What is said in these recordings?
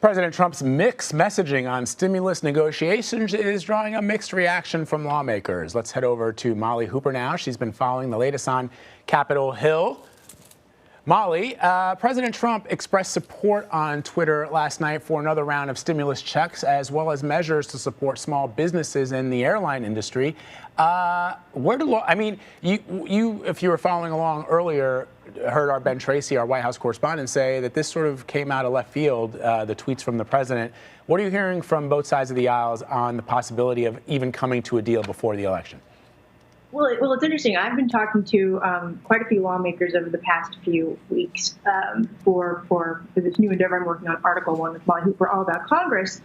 President Trump's mixed messaging on stimulus negotiations is drawing a mixed reaction from lawmakers. Let's head over to Molly Hooper now. She's been following the latest on Capitol Hill. Molly, President Trump expressed support on Twitter last night for another round of stimulus checks, as well as measures to support small businesses in the airline industry. If you were following along earlier, heard our Ben Tracy, our White House correspondent, say that this sort of came out of left field, the tweets from the president. What are you hearing from both sides of the aisles on the possibility of even coming to a deal before the election? Well, it's interesting. I've been talking to quite a few lawmakers over the past few weeks for this new endeavor I'm working on, Article 1 with Molly Hooper, all about Congress.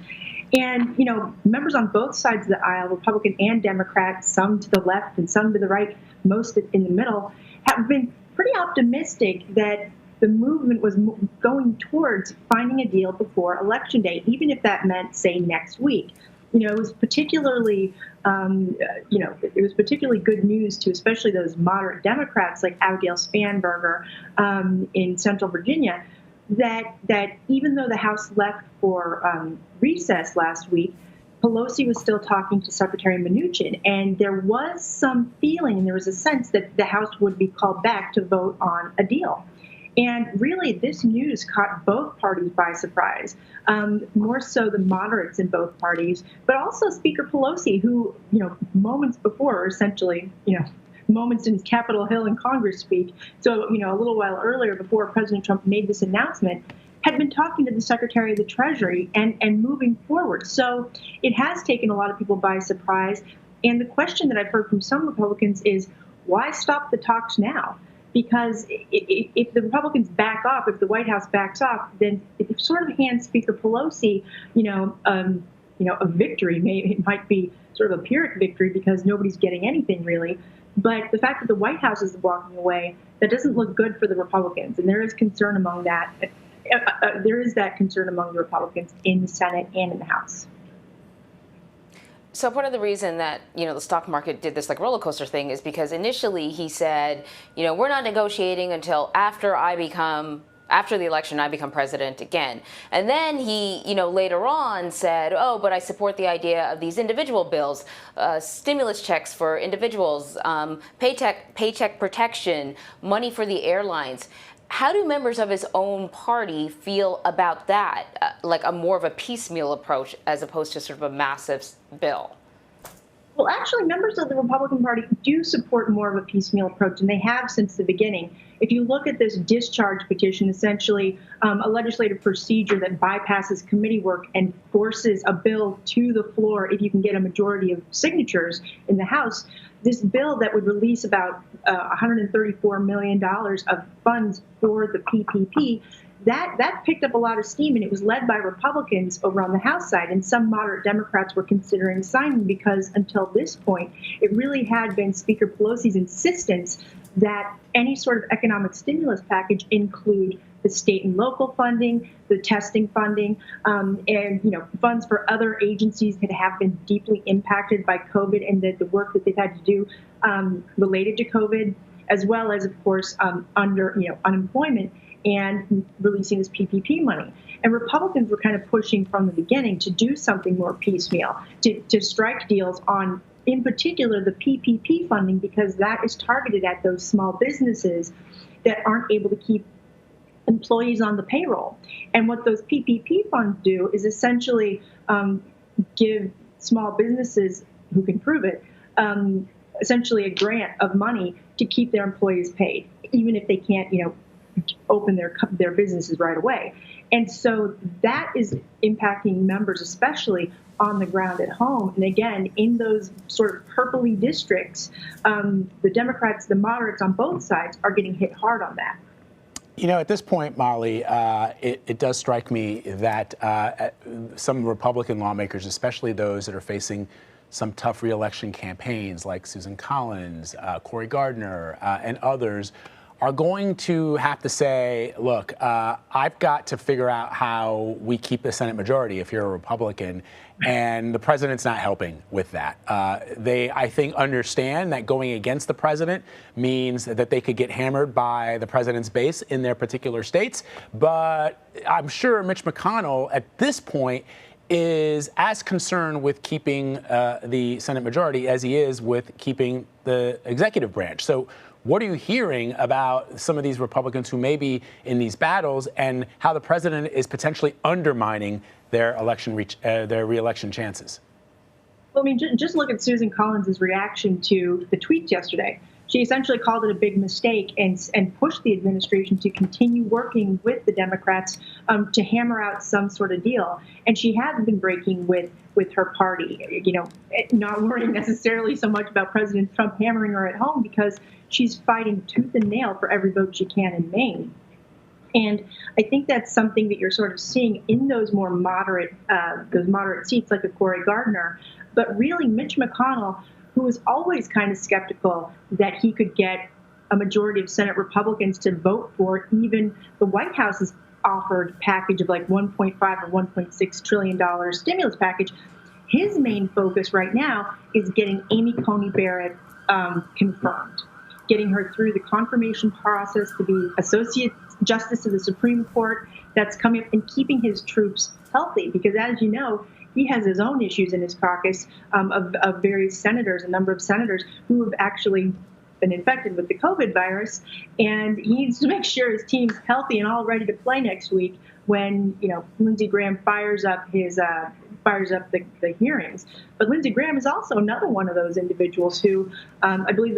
And, members on both sides of the aisle, Republican and Democrat, some to the left and some to the right, most in the middle, have been pretty optimistic that the movement was going towards finding a deal before Election Day, even if that meant, say, next week. It was particularly, good news to especially those moderate Democrats like Abigail Spanberger in Central Virginia, that even though the House left for recess last week, Pelosi was still talking to Secretary Mnuchin, and there was some feeling, and there was a sense that the House would be called back to vote on a deal. And really, this news caught both parties by surprise, more so the moderates in both parties, but also Speaker Pelosi, who, moments before, essentially, moments in Capitol Hill and Congress speak, so, a little while earlier, before President Trump made this announcement, had been talking to the Secretary of the Treasury and moving forward. So it has taken a lot of people by surprise. And the question that I've heard from some Republicans is, why stop the talks now? Because if the Republicans back off, if the White House backs off, then it sort of hands Speaker Pelosi, a victory. It might be sort of a Pyrrhic victory because nobody's getting anything really. But the fact that the White House is walking away, that doesn't look good for the Republicans. And there is concern among that. There is that concern among the Republicans in the Senate and in the House. So part of the reason that, the stock market did this roller coaster thing is because initially he said, we're not negotiating until after the election, I become president again. And then he, later on said, oh, but I support the idea of these individual bills, stimulus checks for individuals, paycheck protection, money for the airlines. How do members of his own party feel about that, like more of a piecemeal approach as opposed to sort of a massive bill? Well, actually, members of the Republican Party do support more of a piecemeal approach, and they have since the beginning. If you look at this discharge petition, essentially a legislative procedure that bypasses committee work and forces a bill to the floor if you can get a majority of signatures in the House, this bill that would release about $134 million of funds for the PPP, that picked up a lot of steam, and it was led by Republicans over on the House side, and some moderate Democrats were considering signing because until this point, it really had been Speaker Pelosi's insistence that any sort of economic stimulus package include the state and local funding, the testing funding, and funds for other agencies that have been deeply impacted by COVID and the work that they've had to do related to COVID, as well as, of course, under unemployment and releasing this PPP money. And Republicans were kind of pushing from the beginning to do something more piecemeal, to strike deals on, in particular, the PPP funding, because that is targeted at those small businesses that aren't able to keep employees on the payroll. And what those PPP funds do is essentially give small businesses who can prove it essentially a grant of money to keep their employees paid, even if they can't, open their businesses right away. And so that is impacting members, especially on the ground at home. And again, in those sort of purpley districts, the Democrats, the moderates on both sides are getting hit hard on that. At this point, Molly, it does strike me that some Republican lawmakers, especially those that are facing some tough reelection campaigns like Susan Collins, Cory Gardner, and others, are going to have to say, look, I've got to figure out how we keep the Senate majority if you're a Republican. And the president's not helping with that. They, I think, understand that going against the president means that they could get hammered by the president's base in their particular states. But I'm sure Mitch McConnell at this point is as concerned with keeping the Senate majority as he is with keeping the executive branch. So what are you hearing about some of these Republicans who may be in these battles and how the president is potentially undermining their their reelection chances? Well, I mean, just look at Susan Collins' reaction to the tweets yesterday. She essentially called it a big mistake and pushed the administration to continue working with the Democrats to hammer out some sort of deal. And she has been breaking with her party, not worrying necessarily so much about President Trump hammering her at home because she's fighting tooth and nail for every vote she can in Maine. And I think that's something that you're sort of seeing in those more moderate seats like a Cory Gardner. But really, Mitch McConnell, who was always kind of skeptical that he could get a majority of Senate Republicans to vote for even the White House's offered package of like $1.5 or $1.6 trillion stimulus package. His main focus right now is getting Amy Coney Barrett confirmed, getting her through the confirmation process to be Associate Justice of the Supreme Court. That's coming up, and keeping his troops healthy, because as you know, he has his own issues in his caucus of various senators, a number of senators who have actually been infected with the COVID virus, and he needs to make sure his team's healthy and all ready to play next week when Lindsey Graham fires up the hearings. But Lindsey Graham is also another one of those individuals who, I believe,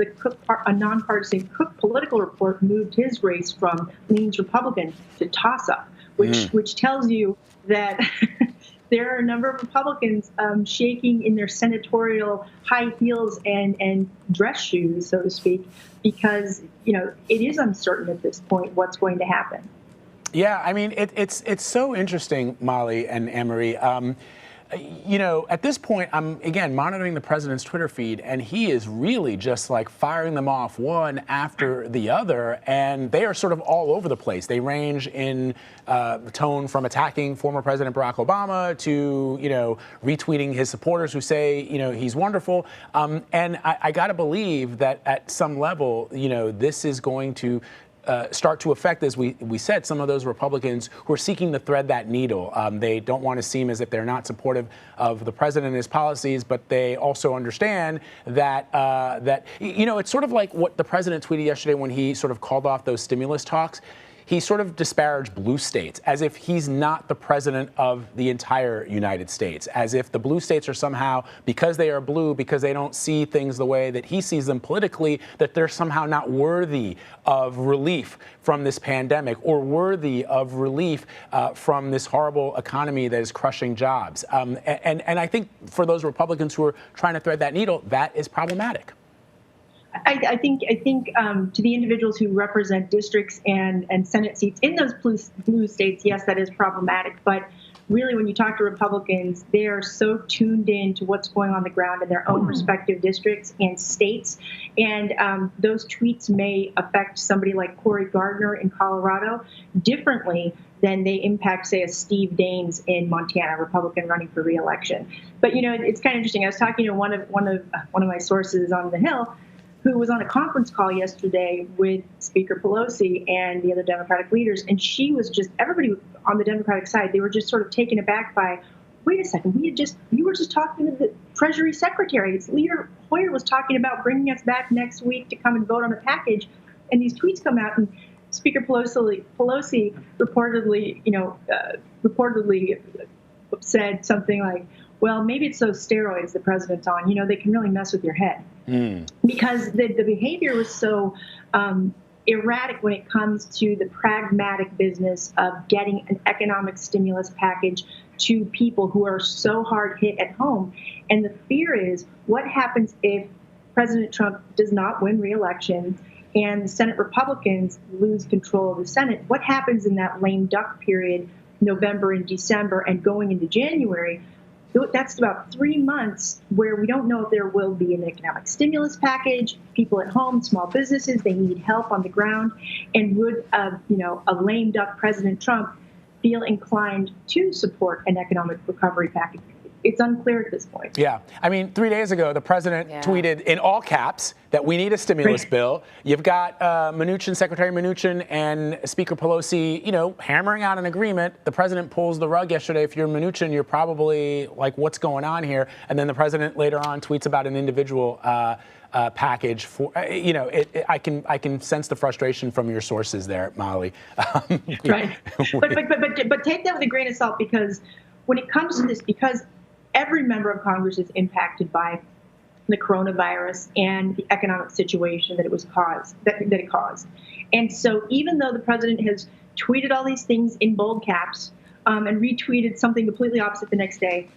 a nonpartisan Cook political report moved his race from leans Republican to toss-up, which tells you that there are a number of Republicans shaking in their senatorial high heels and dress shoes, so to speak, because it is uncertain at this point what's going to happen. Yeah, I mean, it's so interesting, Molly and Anne-Marie. At this point, I'm, again, monitoring the president's Twitter feed, and he is really just like firing them off one after the other, and they are sort of all over the place. They range in tone from attacking former President Barack Obama to, retweeting his supporters who say, he's wonderful. And I got to believe that at some level, this is going to start to affect, as we said, some of those Republicans who are seeking to thread that needle. They don't want to seem as if they're not supportive of the president and his policies, but they also understand that it's sort of like what the president tweeted yesterday when he sort of called off those stimulus talks. He sort of disparaged blue states as if he's not the president of the entire United States, as if the blue states are somehow, because they are blue, because they don't see things the way that he sees them politically, that they're somehow not worthy of relief from this pandemic or worthy of relief from this horrible economy that is crushing jobs. And I think for those Republicans who are trying to thread that needle, that is problematic. I think to the individuals who represent districts and Senate seats in those blue states, yes, that is problematic. But really, when you talk to Republicans, they are so tuned in to what's going on the ground in their own respective districts and states. And those tweets may affect somebody like Cory Gardner in Colorado differently than they impact, say, a Steve Daines in Montana, a Republican running for re-election. But it's kind of interesting. I was talking to one of my sources on the Hill, who was on a conference call yesterday with Speaker Pelosi and the other Democratic leaders, and she was just, everybody on the Democratic side, they were just sort of taken aback by, wait a second, you were just talking to the Treasury Secretary. Leader Hoyer was talking about bringing us back next week to come and vote on a package, and these tweets come out, and Speaker Pelosi reportedly said something like, well, maybe it's those steroids the president's on. They can really mess with your head. Because the behavior was so erratic when it comes to the pragmatic business of getting an economic stimulus package to people who are so hard hit at home. And the fear is, what happens if President Trump does not win re-election and the Senate Republicans lose control of the Senate? What happens in that lame duck period, November and December and going into January? That's about 3 months where we don't know if there will be an economic stimulus package. People at home, small businesses, they need help on the ground. And would a lame duck President Trump feel inclined to support an economic recovery package? It's unclear at this point. Yeah. I mean, 3 days ago, the president tweeted in all caps that we need a stimulus bill. You've got Secretary Mnuchin and Speaker Pelosi, hammering out an agreement. The president pulls the rug yesterday. If you're Mnuchin, you're probably like, what's going on here? And then the president later on tweets about an individual package for, I can sense the frustration from your sources there, Molly. Right. But take that with a grain of salt, because when it comes to this, because every member of Congress is impacted by the coronavirus and the economic situation that it caused. And so even though the president has tweeted all these things in bold caps and retweeted something completely opposite the next day,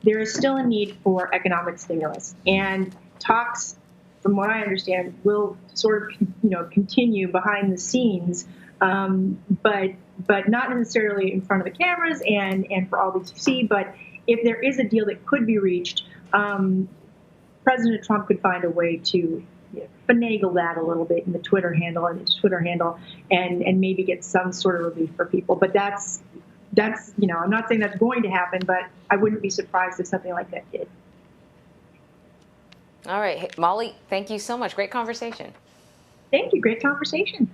there is still a need for economic stimulus. And talks, from what I understand, will sort of continue behind the scenes, but not necessarily in front of the cameras and for all these to see. But if there is a deal that could be reached, President Trump could find a way to finagle that a little bit in his Twitter handle, and maybe get some sort of relief for people. But that's I'm not saying that's going to happen, but I wouldn't be surprised if something like that did. All right, Molly, thank you so much. Great conversation. Thank you. Great conversation.